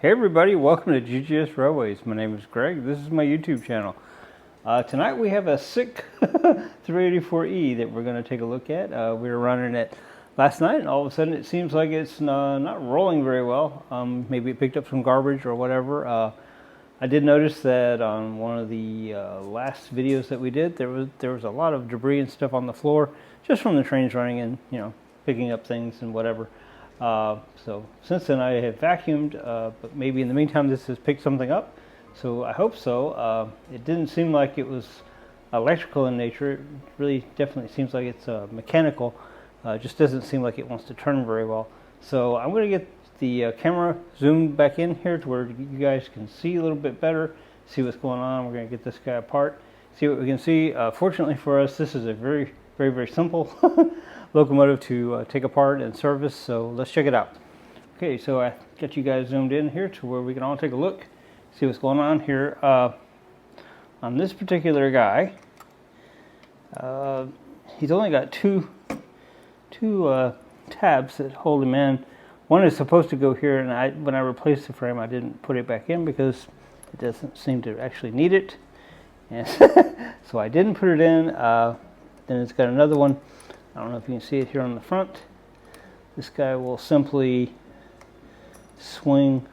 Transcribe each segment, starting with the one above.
Hey everybody, welcome to GGS Railways. My name is Greg. This is my YouTube channel. Tonight we have a sick 384E that we're going to take a look at. We were running it last night and all of a sudden it seems like it's not rolling very well. Maybe it picked up some garbage or whatever. I did notice that on one of the last videos that we did, there was a lot of debris and stuff on the floor just from the trains running and, you know, picking up things and whatever. So since then I have vacuumed, but maybe in the meantime this has picked something up, so I hope so. It didn't seem like it was electrical in nature. It really definitely seems like it's mechanical. Just doesn't seem like it wants to turn very well. So I'm going to get the camera zoomed back in here to where you guys can see a little bit better, see what's going on. We're going to get this guy apart, see what we can see. Fortunately for us, this is a very simple locomotive to take apart and service, so let's check it out. Okay, so I got you guys zoomed in here to where we can all take a look, see what's going on here. On this particular guy, he's only got two tabs that hold him in. One is supposed to go here, and when I replaced the frame I didn't put it back in because it doesn't seem to actually need it, and so I didn't put it in. Then it's got another one. I don't know if you can see it here on the front. This guy will simply swing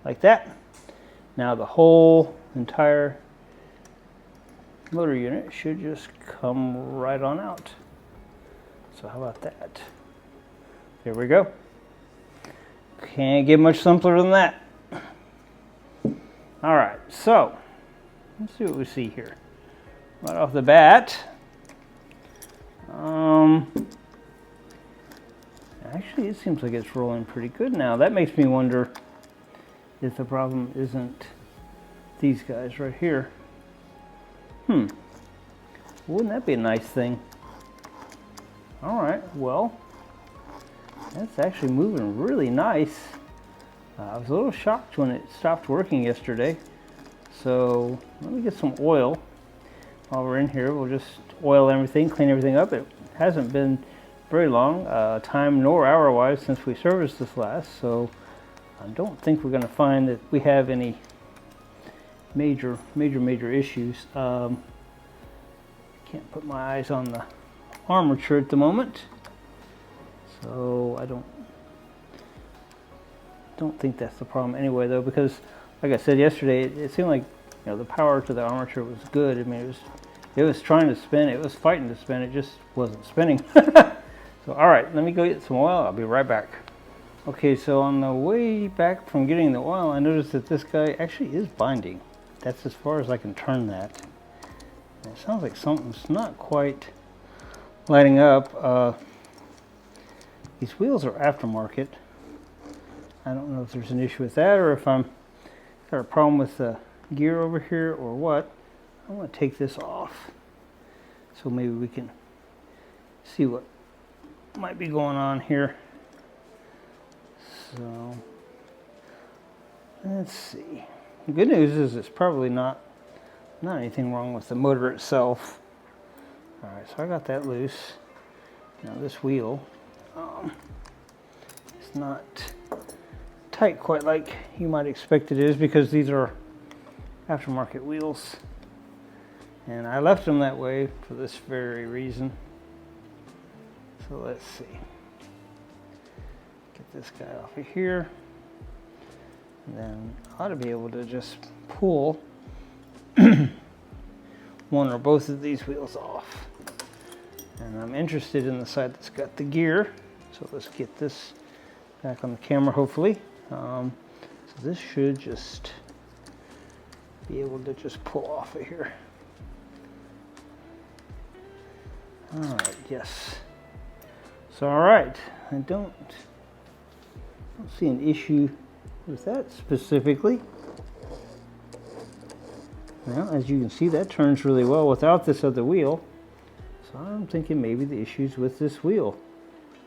like that. Now the whole entire motor unit should just come right on out. So how about that? There we go. Can't get much simpler than that. All right, so let's see what we see here. Right off the bat, actually it seems like it's rolling pretty good now. That makes me wonder if the problem isn't these guys right here. Wouldn't that be a nice thing? All right, well, that's actually moving really nice. I was a little shocked when it stopped working yesterday. So let me get some oil. While we're in here, we'll just oil everything, clean everything up. It hasn't been very long, time nor hour-wise, since we serviced this last, so I don't think we're going to find that we have any major issues. Can't put my eyes on the armature at the moment, so I don't think that's the problem anyway, though, because like I said yesterday, it seemed like, you know, the power to the armature was good. I mean, it was trying to spin, it was fighting to spin, it just wasn't spinning. So all right, let me go get some oil. I'll be right back. Okay, so on the way back from getting the oil, I noticed that this guy actually is binding. That's as far as I can turn that. And it sounds like something's not quite lighting up. These wheels are aftermarket. I don't know if there's an issue with that or if I'm got a problem with the gear over here or what. I want to take this off so maybe we can see what might be going on here. So let's see. The good news is it's probably not anything wrong with the motor itself. All right, so I got that loose. Now this wheel, it's not tight quite like you might expect it is because these are aftermarket wheels, and I left them that way for this very reason. So let's see, get this guy off of here, and then I ought to be able to just pull one or both of these wheels off. And I'm interested in the side that's got the gear, so let's get this back on the camera hopefully. So this should just be able to just pull off of here. All right, yes. So all right, I don't see an issue with that specifically. Well, as you can see, that turns really well without this other wheel. So I'm thinking maybe the issue's with this wheel.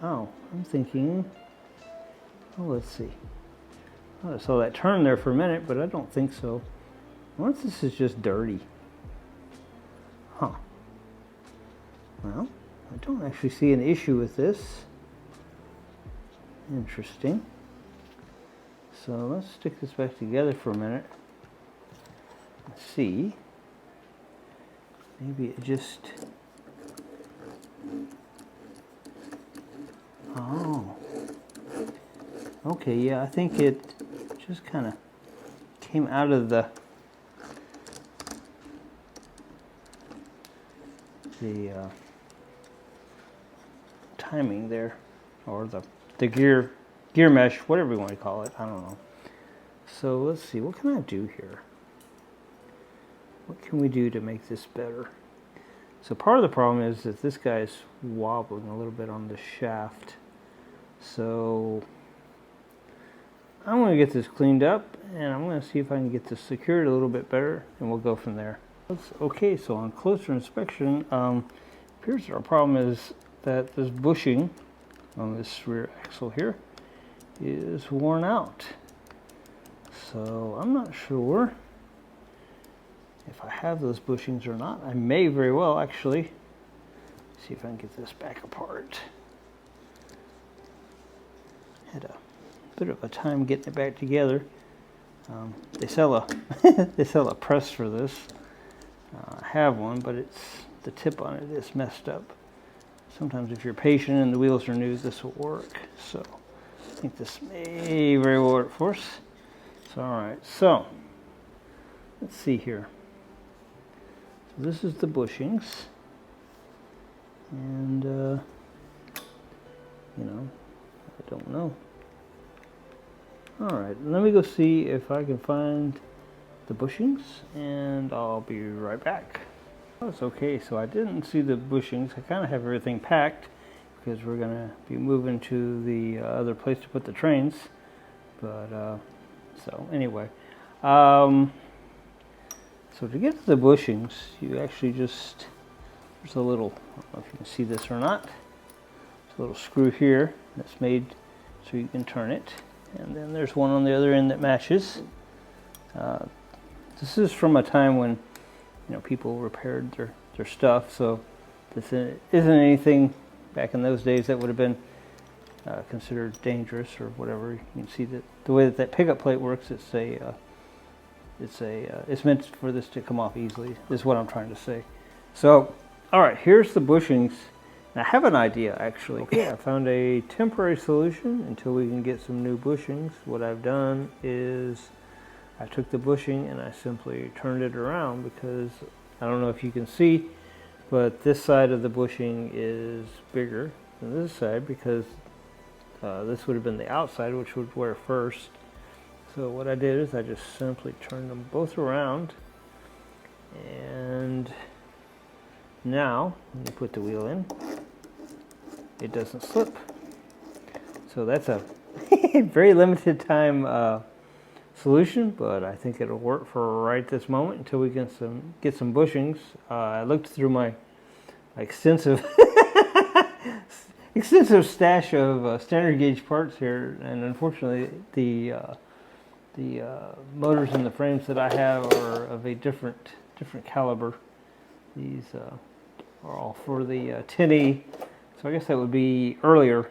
Oh, I'm thinking, oh, let's see. Oh, I saw that turn there for a minute, but I don't think so. I wonder if this is just dirty. Huh. Well, I don't actually see an issue with this. Interesting. So let's stick this back together for a minute. Let's see. Maybe it just... Oh. Okay, yeah, I think it just kind of came out of the timing there, or the gear mesh, whatever you want to call it. I don't know. So let's see, what can I do here? What can we do to make this better? So part of the problem is that this guy's wobbling a little bit on the shaft. So I'm going to get this cleaned up, and I'm going to see if I can get this secured a little bit better, and we'll go from there. Okay, so on closer inspection, appears our problem is that this bushing on this rear axle here is worn out. So I'm not sure if I have those bushings or not. I may very well actually. See if I can get this back apart. Had a bit of a time getting it back together. They sell a they sell a press for this. I have one, but the tip on it is messed up. Sometimes if you're patient and the wheels are new, this will work. So I think this may very well work for us. So, all right, so let's see here. So this is the bushings, and you know, I don't know. All right, let me go see if I can find the bushings, and I'll be right back. That's okay, so I didn't see the bushings. I kind of have everything packed because we're going to be moving to the other place to put the trains. But, so anyway. So to get to the bushings, you actually just, there's a little, I don't know if you can see this or not, there's a little screw here that's made so you can turn it. And then there's one on the other end that matches. This is from a time when, you know, people repaired their stuff, so this isn't anything back in those days that would have been considered dangerous or whatever. You can see that the way that pickup plate works, it's meant for this to come off easily, is what I'm trying to say. So, all right, here's the bushings. I have an idea, actually. Okay, I found a temporary solution until we can get some new bushings. What I've done is I took the bushing and I simply turned it around, because I don't know if you can see, but this side of the bushing is bigger than this side, because this would have been the outside, which would wear first. So what I did is I just simply turned them both around, and now when you put the wheel in, it doesn't slip. So that's a very limited time solution, but I think it'll work for right this moment until we get some bushings. I looked through my extensive stash of standard gauge parts here, and unfortunately the motors and the frames that I have are of a different caliber. These are all for the 10E, so I guess that would be earlier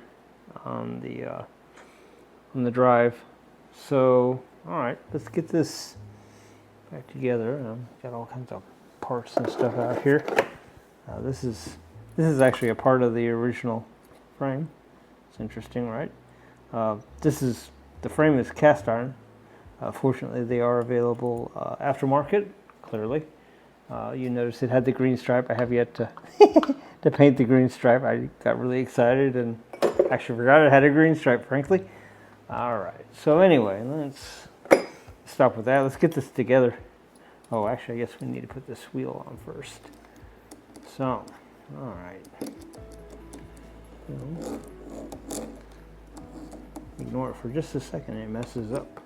on the drive. So, all right, let's get this back together. Got all kinds of parts and stuff out here. This is actually a part of the original frame. It's interesting, right? The frame is cast iron. Fortunately, they are available aftermarket. Clearly, you notice it had the green stripe. I have yet to to paint the green stripe. I got really excited and actually forgot it had a green stripe, frankly. All right. So anyway, let's stop with that. Let's get this together. Oh, actually, I guess we need to put this wheel on first. So, all right. Ignore it for just a second, it messes up.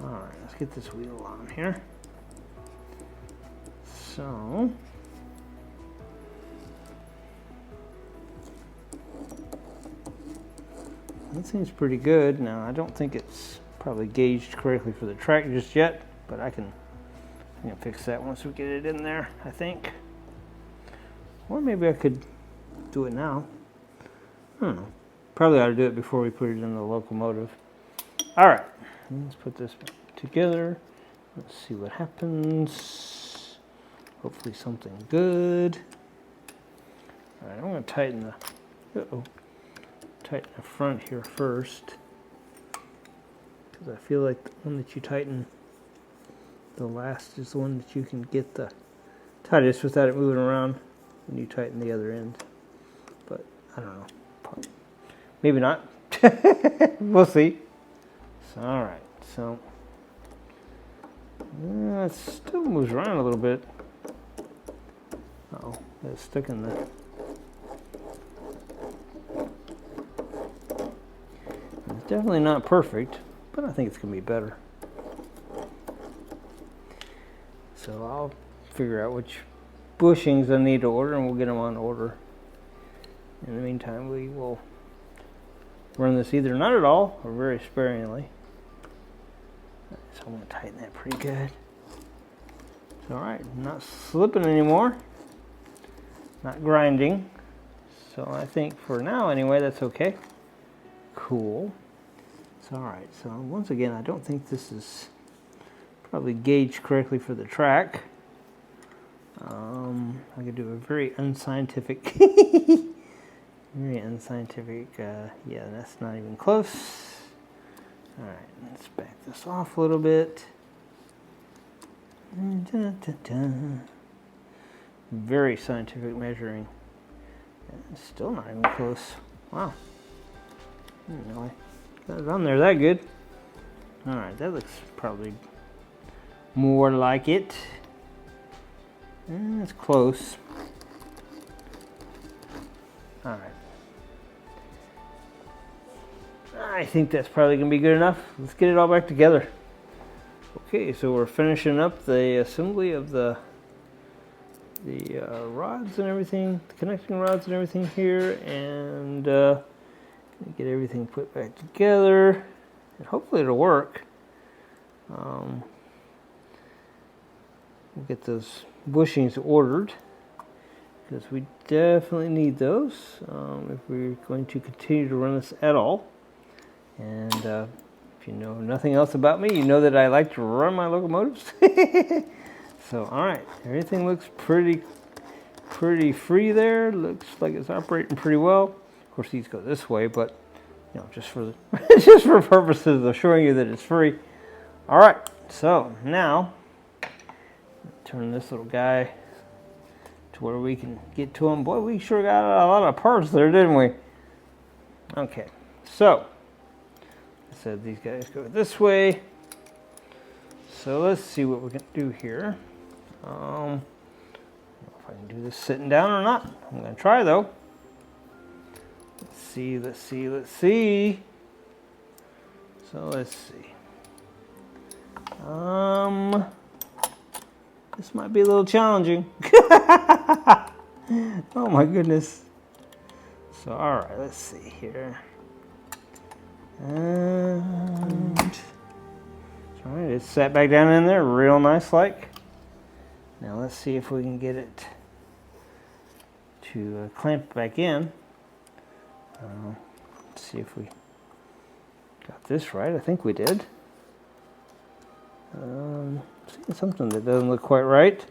All right, let's get this wheel on here. So, that seems pretty good. Now, I don't think it's probably gauged correctly for the track just yet, but I can fix that once we get it in there, I think. Or maybe I could do it now. I don't know. Probably ought to do it before we put it in the locomotive. All right, let's put this back together. Let's see what happens. Hopefully something good. All right, I'm going to tighten tighten the front here first, because I feel like the one that you tighten the last is the one that you can get the tightest without it moving around when you tighten the other end. But I don't know. Maybe not. We'll see. So, all right. So it still moves around a little bit. Uh-oh, it's stuck in the. It's definitely not perfect, but I think it's going to be better. So I'll figure out which bushings I need to order, and we'll get them on order. In the meantime, we will run this either not at all or very sparingly. So I'm going to tighten that pretty good. It's all right, not slipping anymore, not grinding. So I think for now anyway, that's okay. Cool. It's all right. So once again, I don't think this is probably gauged correctly for the track. I'm going to do a very unscientific, yeah, that's not even close. All right, let's back this off a little bit. Very scientific measuring. It's still not even close. Wow. I didn't know I got it on there that good. All right, that looks probably more like it. It's close. All right. I think that's probably going to be good enough. Let's get it all back together. Okay, so we're finishing up the assembly of the rods and everything, the connecting rods and everything here, and get everything put back together, and hopefully it'll work. We'll get those bushings ordered, because we definitely need those if we're going to continue to run this at all. And if you know nothing else about me, you know that I like to run my locomotives. So, all right, everything looks pretty free there. Looks like it's operating pretty well. Of course, these go this way, but you know, just for just for purposes of showing you that it's free. All right, so now turn this little guy to where we can get to him. Boy, we sure got a lot of parts there, didn't we? Okay, so I said these guys go this way. So let's see what we can do here. I don't know if I can do this sitting down or not. I'm going to try though. Let's see. So let's see. This might be a little challenging. Oh my goodness. So all right, let's see here. And all right, it's sat back down in there real nice like. Now let's see if we can get it to clamp back in. Let's see if we got this right. I think we did. Seeing something that doesn't look quite right.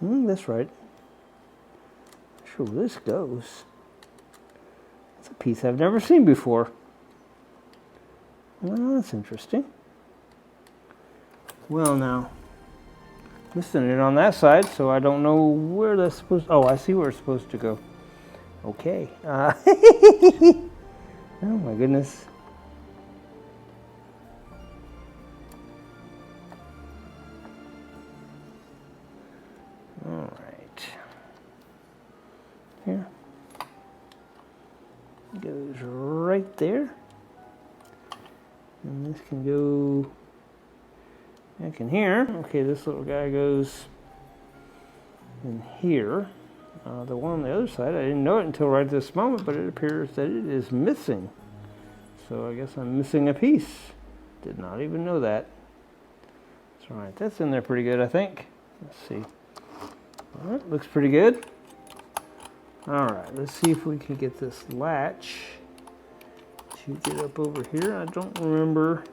That's right. Not sure where this goes. It's a piece I've never seen before. Well, that's interesting. Well, now, missing it on that side, so I don't know where that's supposed to... Oh, I see where it's supposed to go. Okay. Oh, my goodness. All right. Here. It goes right there. And this can go back in here. Okay, this little guy goes in here. The one on the other side, I didn't know it until right this moment, but it appears that it is missing. So I guess I'm missing a piece. Did not even know that. That's all right, that's in there pretty good, I think. Let's see. All right, looks pretty good. All right, let's see if we can get this latch to get up over here. I don't remember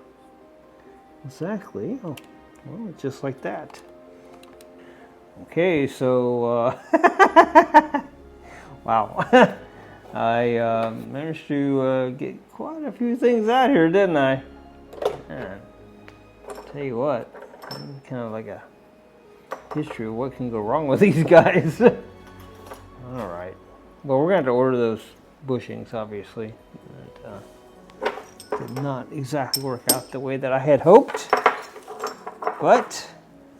exactly. Oh, well, it's just like that. Okay, so wow. I managed to get quite a few things out here, didn't I? Man, tell you what, kind of like a history of what can go wrong with these guys. All right. Well, we're going to have to order those bushings, obviously. Did not exactly work out the way that I had hoped. But,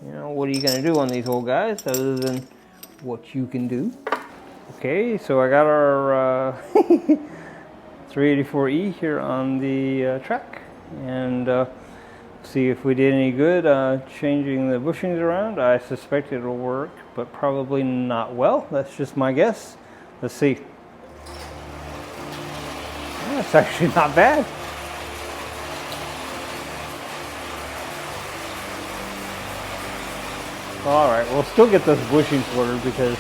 you know, what are you going to do on these old guys other than what you can do? Okay, so I got our 384E here on the track. And see if we did any good changing the bushings around. I suspect it'll work, but probably not well. That's just my guess. Let's see. That's actually not bad. All right, we'll still get those bushings ordered because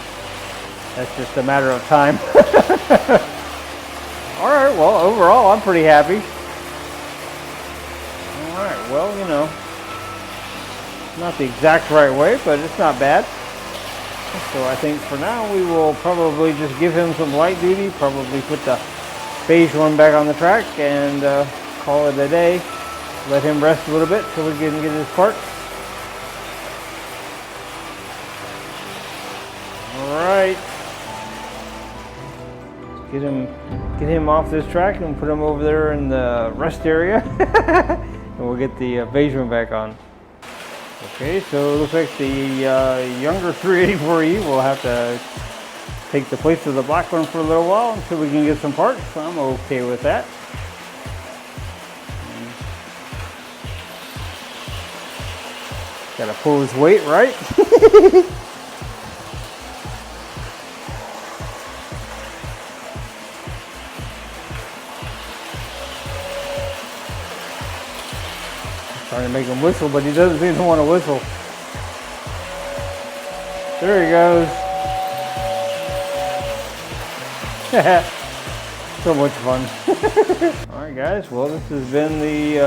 that's just a matter of time. All right, well, overall, I'm pretty happy. All right, well, you know, not the exact right way, but it's not bad. So I think for now we will probably just give him some light duty, probably put the beige one back on the track and call it a day. Let him rest a little bit till we can get his parts. All right. Get him off this track and put him over there in the rest area. And we'll get the beige one back on. Okay, so it looks like the younger 384E will have to take the place of the black one for a little while until we can get some parts. So I'm okay with that. Gotta pull his weight, right? Trying to make him whistle, but he doesn't seem to want to whistle. There he goes. So much fun. Alright guys, well this has been the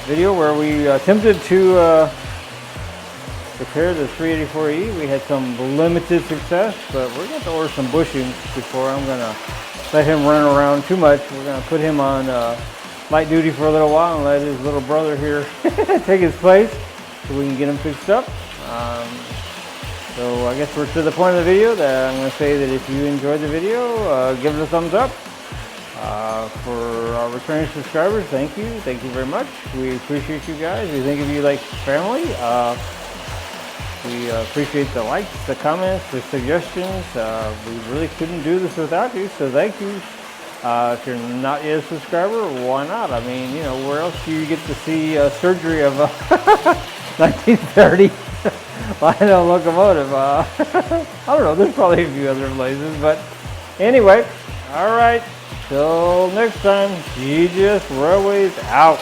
video where we attempted to repair the 384E. We had some limited success, but we're going to order some bushings before I'm going to let him run around too much. We're going to put him on light duty for a little while and let his little brother here take his place so we can get him fixed up. So I guess we're to the point of the video that I'm going to say that if you enjoyed the video, give it a thumbs up. For our returning subscribers, thank you very much. We appreciate you guys. We think of you like family. We appreciate the likes, the comments, the suggestions. We really couldn't do this without you, so thank you. If you're not yet a subscriber, why not? I mean, you know, where else do you get to see surgery of a 1930 Lionel locomotive? I don't know, there's probably a few other places, but anyway, all right, till next time, GGS Railways out.